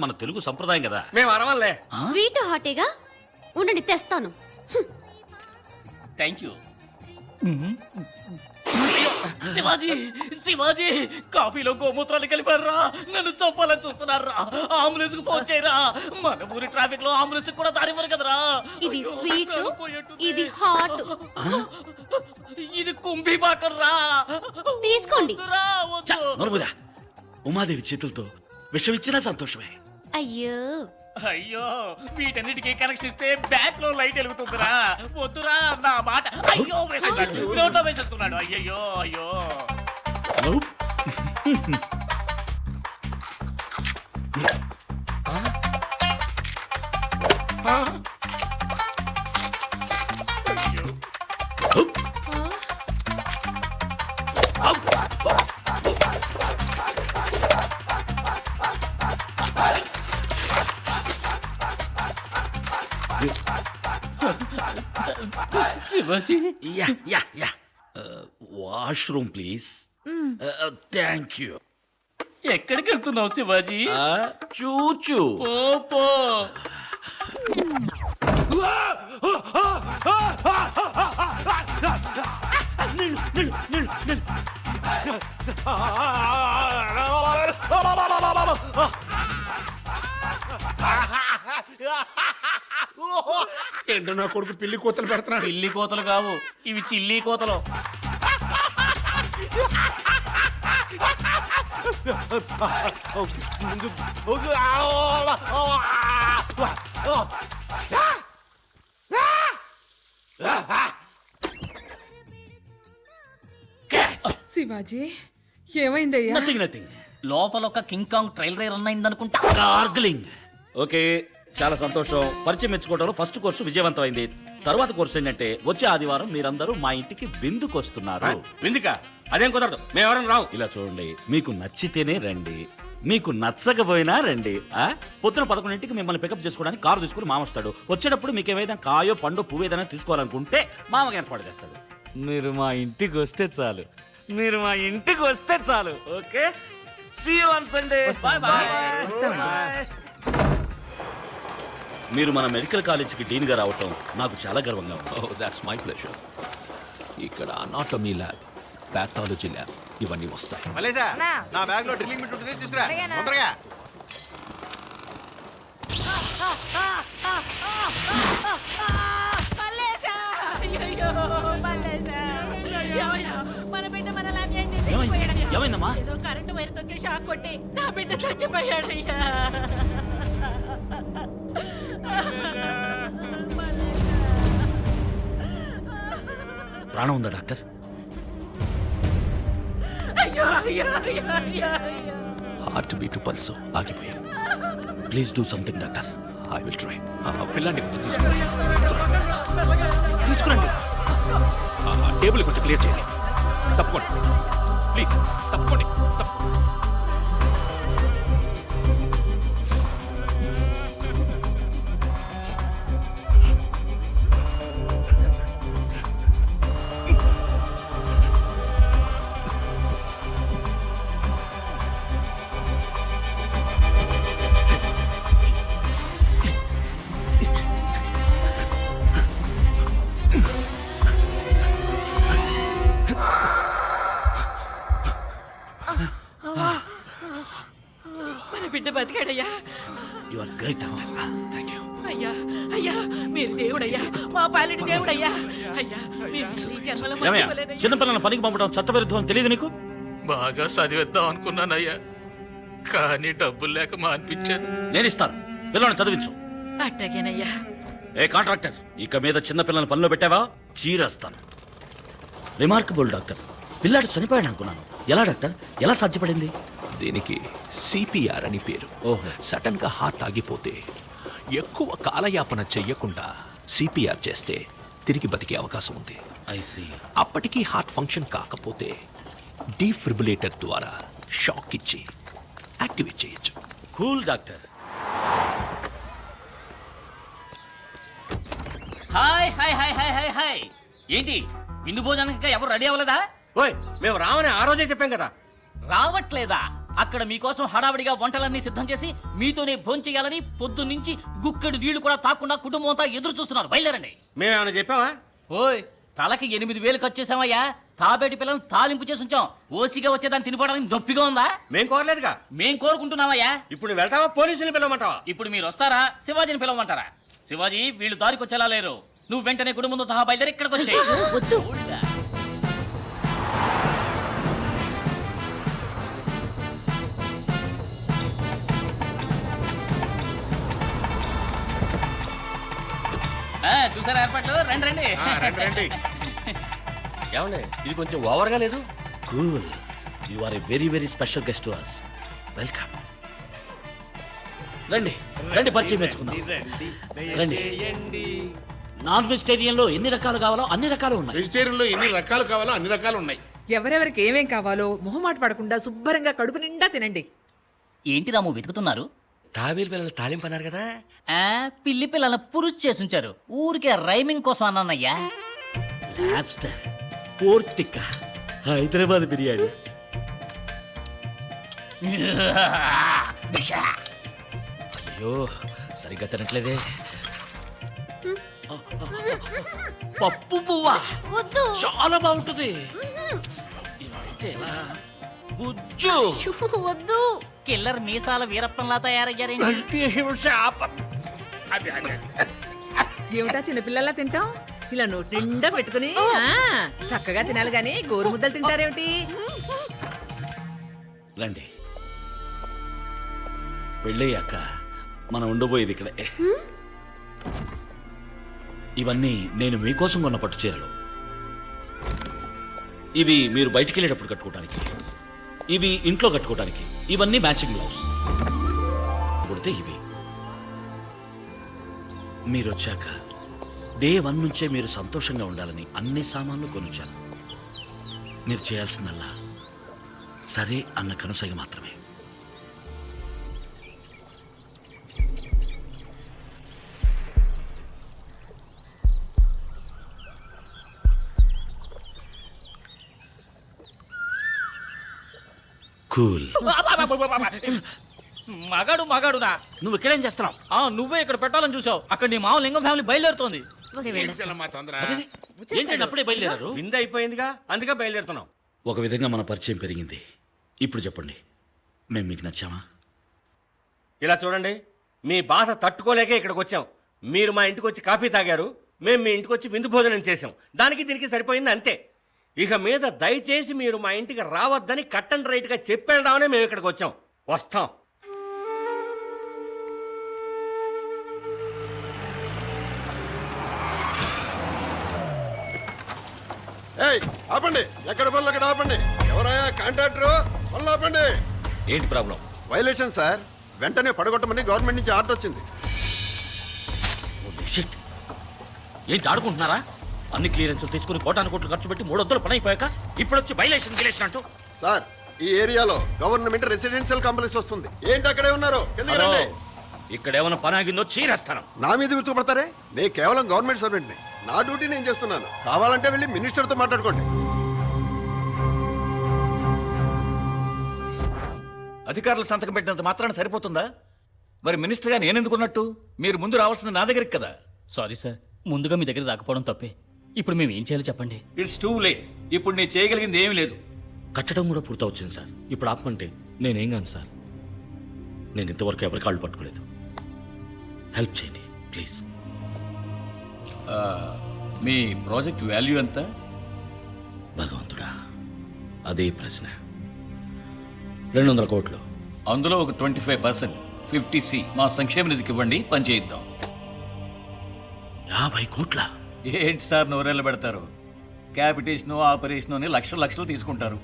మన తెలుగు సంప్రదాయం కదా. మేము అరవల్లే. స్వీట్ హాటేగా ఉండండి తెస్తాను. Thank you. శివాజీ శివాజీ కాఫీలో గోమూత్రాలు కలిపారా, నన్ను చంపాలని చూస్తున్నారా. అంబులెన్స్ కు ఫోన్ చేయరా, మన ఊరి ట్రాఫిక్ లో అంబులెన్స్ కూడా దారివ్వరు కదరా. ఇది స్వీట్, ఇది హాట్. ఇది కుంభీ బాకర్రా, తీసుకోండి. నోరుమురా. ఉమాదేవి చేతులతో విషం ఇచ్చినా సంతోషమే. అయ్యో అయ్యో వీటన్నిటికీ కనెక్షన్ ఇస్తే బ్యాక్ లో లైట్ వెలుగుతుందిరా. వద్దురా నా మాట. అయ్యో వేసేసుకున్నాడు, నోట్లో వేసేసుకున్నాడు. అయ్యయ్యో అయ్యో. Shivaji yeah yeah yeah. Washroom please. Thank you. ఎక్కడికి వెళ్తున్నావు శివాజీ? చూచు. పో ఏంటో నా కొడుకు పిల్లి కోతలు పెడుతున్నాడు. పిల్లి కోతలు కావు, ఇవి చిల్లి కోతలు. శివాజీ ఏమైందయ్యా? Nothing nothing. లోపల ఒక కింగ్ కాంగ్ ట్రైల్ రన్ అయిందనుకుంటా. గార్గ్లింగ్. ఓకే, చాలా సంతోషం. పరిచయం మెచ్చుకోవడంలో ఫస్ట్ కోర్సు విజయవంతమైంది. తర్వాత కోర్సు ఏంటంటే వచ్చే ఆదివారం మీరందరూ మా ఇంటికి విందుకు వస్తున్నారు. విందుక అదేం కుదరదు, మేము ఎవరైనా రావు. ఇలా చూడండి, మీకు నచ్చితేనే రండి, మీకు నచ్చకపోయినా రండి. పొద్దున 11ంటికి మిమ్మల్ని పికప్ చేసుకోవడానికి కారు తీసుకుని మామ వస్తాడు. వచ్చేటప్పుడు మీకు ఏమైనా కాయో పండు పువ్వు ఏదైనా తీసుకోవాలనుకుంటే మామకి ఏర్పాటు చేస్తాడు. మీరు మా ఇంటికి వస్తే చాలు, మీరు మా ఇంటికి వస్తే చాలు. Okay, see you on Sunday. Bye bye. మీరు మన మెడికల్ కాలేజీకి డీన్ గా రావటం నాకు చాలా గర్వంగా ఉంది. Oh, that's my pleasure. ఇక్కడ అనాటమీ ల్యాబ్, పాథాలజీ ల్యాబ్ ఇవన్నీ వస్తాయి. మలేసా నా బ్యాగ్ లో డ్రిల్లింగ్ బిట్ ఉంటుంది, తీసుకురా తొందరగా. మన బిడ్డ మన ల్యాబ్ ఏం చేసి ఏమైందమ్మా? ఏదో కరెంటు వైర్ తొక్కి షాక్ కొట్టి నా బిడ్డ చచ్చిపోయాడయ్యా. ప్రాణం ఉందా డాక్టర్? అయ్యో అయ్యో అయ్యో అయ్యో అయ్యో. హార్ట్ బీట్ పల్స్ ఆగిపోయాయి. Please do something doctor. I will try. పిల్లాన్ని కొంచెం తీసుకురండి. టేబుల్ కొంచెం క్లియర్ చేయండి. తప్పుకోండి ప్లీజ్, తప్పుకోండి. మన బిడ్డ బతికాడయ్యా. You are great doctor. Thank you. అయ్యా అయ్యా మీరు దేవుడయ్యా, మా పాలిటి దేవుడయ్యా. అయ్యా మీరు ఈ జన్మలో ఏమయ్యా, మర్చిపోలేనయ్యా. చిన్నపిల్లల పనికి పంపడం చట్టవిరుద్ధం అని తెలియదు నీకు? బాగా చదివేద్దాం అనుకున్నానయ్యా, కానీ డబ్బులు లేక మానిపించాను. నేను ఇస్తాను, పిల్లల్ని చదివించు. అట్టగేనయ్యా. ఏ కాంట్రాక్టర్, ఇక మీద చిన్నపిల్లల పనిలో పెట్టావా చీరేస్తాను. Remarkable doctor. పిల్లాడు చనిపోయాడు అనుకున్నాను. ఎలా డాక్టర్, ఎలా సాధ్యపడింది? దీనికి సిపిఆర్ అని పేరు. ఓహో. సడన్ గా హార్ట్ ఆగిపోతే ఎక్కువ కాలయాపన చెయ్యకుండా సిపిఆర్ చేస్తే తిరిగి బతికే అవకాశం ఉంది. I see. అప్పటికీ హార్ట్ ఫంక్షన్ కాకపోతే డీఫిబ్రిలేటర్ ద్వారా షాక్ ఇచ్చి యాక్టివేట్ చేయొచ్చు. Cool doctor. Hi hi hi hi hi hi. ఏంటి విందు భోజనానికి ఎవరు రెడీ అవ్వలేదా? ఓయ్ మేము రావని ఆ రోజే చెప్పాం కదా. రావట్లేదా? అక్కడ మీకోసం హడావిడిగా వంటలన్నీ సిద్ధం చేసి మీతోనే భోంచేయాలని పొద్దున్నుంచి గుక్కెడు నీళ్లు కూడా తాకుండా కుటుంబం అంతా ఎదురు చూస్తున్నారు. బయలుదేరండి. మేమేమైనా చెప్పావా? ఓయ్, తలకి 8,000 ఖర్చు చేసామయ్యా. తాబేటి పిల్లలు తాలింపు చేసి ఉంచాం. ఓసిగా వచ్చేదాన్ని తినిపోవడానికి నొప్పిగా ఉందా? మేం కోరలేదుగా. మేం కోరుకుంటున్నామయ్యా. ఇప్పుడు నువ్వు వెళ్తావా, పోలీసుని పిలవమంటావా? ఇప్పుడు మీరు వస్తారా, శివాజీని పిలవమంటారా? శివాజీ, వీళ్ళు దారికి వచ్చేలా లేరు. నువ్వు వెంటనే కుటుంబంతో సహా బయలుదేరి ఇక్కడికి వచ్చేయ్. వద్దు. చూసారా ఏర్పాట్లు? రండి రండి. రండి. ఏమండి, ఇది కొంచెం ఓవర్గా లేదు? Cool. You are a very very special guest to us. Welcome. రండి రండి, పరిచయం మెచ్చుకుందాం. రండి. నాన్ వెజిటేరియన్లో ఎన్ని రకాలు కావాలో అన్ని రకాలు ఉన్నాయి. వెజిటేరియన్ లో ఎన్ని రకాలు కావాలో అన్ని రకాలు ఉన్నాయి. ఎవరెవరికి ఏమేం కావాలో మొహమాట పడకుండా శుభ్రంగా కడుపు నిండా తినండి. ఏంటి రాము వెతుకుతున్నారు? తాబేలు పిల్లలు తాలింపు అన్నారు కదా. పిల్లి పిల్లల పురుచు చేసుంచారు. ఊరికే రైమింగ్ కోసం అన్నానయ్యా. Lobster, pork tikka, Hyderabad biryani. అయ్యో, సరిగ్గా తినట్లేదే. పప్పు పువ్వా వద్దు. చాలా బాగుంటుంది. ఇదైతే ఎలా? గుజ్జు. వద్దు. కిల్లర్ మీసాల వీరప్పంలా తయారయ్యారేంటి? ఏమిటా చిన్నపిల్లలా తింటాం? ఇలా నోటి నిండా పెట్టుకుని చక్కగా తినాలి గాని గోరు ముద్దలు తింటారేమిటి? రండి. పెళ్ళయ్యాక మనం ఉండబోయేది ఇక్కడే. ఇవన్నీ నేను మీకోసం కొన్న పట్టు చీరలు. ఇవి మీరు బయటికి వెళ్ళేటప్పుడు కట్టుకోవడానికి, ఇవి ఇంట్లో కట్టుకోవడానికి. ఇవన్నీ మ్యాచింగ్ బ్లౌజ్. కుడితే ఇవి. మీరు వచ్చాక డే 1 నుంచే మీరు సంతోషంగా ఉండాలని అన్ని సామాన్లు కొనిచ్చాను. మీరు చేయాల్సిందల్లా సరే అన్న కనుసైగ మాత్రమే. కూల్. మగాడు మగాడునా? నువ్వు ఇక్కడేం చేస్తున్నావు? నువ్వే ఇక్కడ పెట్టాలని చూసావు. అక్కడ నీ మామ లింగం ఫ్యామిలీ బయలుదేరుతోంది. మా తొందర. ఏంటంటే అప్పుడే బయలుదేరారు? విందు అయిపోయిందిగా, అందుకే బయలుదేరుతున్నాం. ఒక విధంగా మన పరిచయం పెరిగింది. ఇప్పుడు చెప్పండి, మేము మీకు నచ్చామా? ఇలా చూడండి, మీ బాధ తట్టుకోలేకే ఇక్కడికి వచ్చాం. మీరు మా ఇంటికి వచ్చి కాఫీ తాగారు, మేము మీ ఇంటికి వచ్చి విందు భోజనం చేసాం. దానికి దీనికి సరిపోయింది అంతే. ఇక మీద దయచేసి మీరు మా ఇంటికి రావద్దని కట్ అండ్ రైట్గా చెప్పేద్దామనే మేము ఇక్కడికి వచ్చాం. వస్తాం. ఆపండి, ఎక్కడ పనులు అక్కడ ఆపండి. ఎవరయ్యా కాంట్రాక్టర్? పనులు ఆపండి. ఏంటి ప్రాబ్లం? వైలేషన్ సార్, వెంటనే పడగొట్టమని గవర్నమెంట్ నుంచి ఆర్డర్ వచ్చింది. షిట్. ఏంటి ఆడుకుంటున్నారా? అన్ని క్లియరెన్స్ తీసుకుని కోటాను కోట్లు ఖర్చు పెట్టి 300 పని అయిపోయాక ఇప్పుడు వచ్చి వైలేషన్ గిలేషన్ అంటూ. సార్, ఈ ఏరియాలో గవర్నమెంట్ రెసిడెన్షియల్ కాంప్లెక్స్ వస్తుంది. ఏంటి అక్కడే ఉన్నారు? కిందకి రండి. ఇక్కడ ఏమైనా పని ఆగిందో చీరేస్తాను. నా మీద విరుచుకుపడతారే? నేను కేవలం గవర్నమెంట్ సర్వెంట్ని. నా డ్యూటీ నేను చేస్తున్నాను. కావాలంటే వెళ్ళి మినిస్టర్తో మాట్లాడుకోండి. అధికారులు సంతకం పెట్టినంత మాత్రాన సరిపోతుందా? మరి మినిస్టర్గా నేనెందుకున్నట్టు? మీరు ముందు రావాల్సింది నా దగ్గరికి కదా. సారీ సార్, ముందుగా మీ దగ్గర రాకపోవడం తప్పే. ఇప్పుడు మేము ఏం చేయాలో చెప్పండి. It's too late. ఇప్పుడు నేను చేయగలిగింది ఏమీ లేదు. కట్టడం కూడా పూర్తవుతుంది సార్. ఇప్పుడు ఆపమంటే నేనేం కాను సార్. నేను ఇంతవరకు ఎవరి కాళ్ళు పట్టుకోలేదు. హెల్ప్ చేయండి ప్లీజ్. మీ ప్రాజెక్ట్ వాల్యూ ఎంత? భగవంతుడా, అదే ప్రశ్న. 200 కోట్లు. అందులో ఒక 25% 50C మా సంక్షేమ నిధికి ఇవ్వండి, పని చేయిద్దాం. 50 కోట్ల? ఏంటి సార్ నోరెళ్ళ పెడతారు? క్యాపిటేషను ఆపరేషను అని లక్షలు తీసుకుంటారు.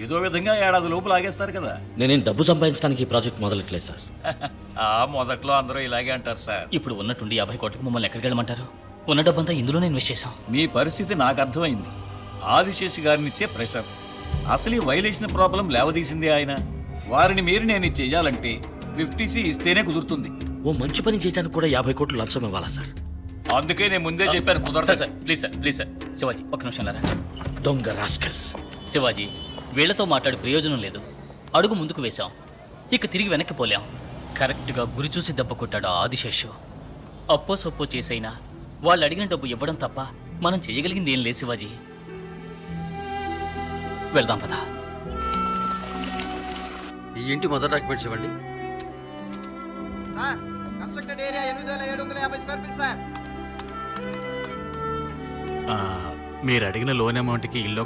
ఏదో విధంగా ఏడాది లోపు లాగేస్తారు కదా. నేనేం డబ్బు సంపాదించడానికి ఈ ప్రాజెక్ట్ మొదలెట్లేదు సార్. మొదట్లో అందరూ ఇలాగే అంటారు సార్. ఇప్పుడు ఉన్నట్టుండి 50 కోట్లకు మమ్మల్ని ఎక్కడికి వెళ్ళమంటారు? ఉన్న డబ్బంతా ఇందులోనే ఇన్వెస్ట్ చేశాం. మీ పరిస్థితి నాకు అర్థమైంది. ఆదిశేషి గారిని ఇచ్చే ప్రెషర్, అసలు ఈ వైలేషన్ ప్రాబ్లం లేవదీసింది ఆయన. వారిని మీరు నేను చేయాలంటే 50C ఇస్తేనే కుదురుతుంది. ఓ మంచి పని చేయడానికి కూడా 50 కోట్లు లంచం ఇవ్వాలా సార్? అందుకే నేను ముందే చెప్పాను కుదరదు. Sir please sir, please sir. Shivaji, ఒక్క నిమిషం లారా. దొంగ రాస్కల్స్. శివాజీ, వీళ్లతో మాట్లాడి ప్రయోజనం లేదు. అడుగు ముందుకు వేశాం, ఇక తిరిగి వెనక్కి పోలేం. కరెక్ట్గా గురి చూసి దెబ్బ కొట్టాడు ఆ ఆదిశేషు. అప్పో సొప్పో చేసైనా వాళ్ళు అడిగిన డబ్బు ఇవ్వడం తప్ప మనం చేయగలిగింది ఏం లేదు శివాజీ. వెళ్దాం పదా. ఈ ఇంటి మొదటి డాక్యుమెంట్స్ ఇవ్వండి. Sir, constructed area 8750 square feet sir. మీరు అడిగిన లోన్ అమౌంట్కి ఇల్లు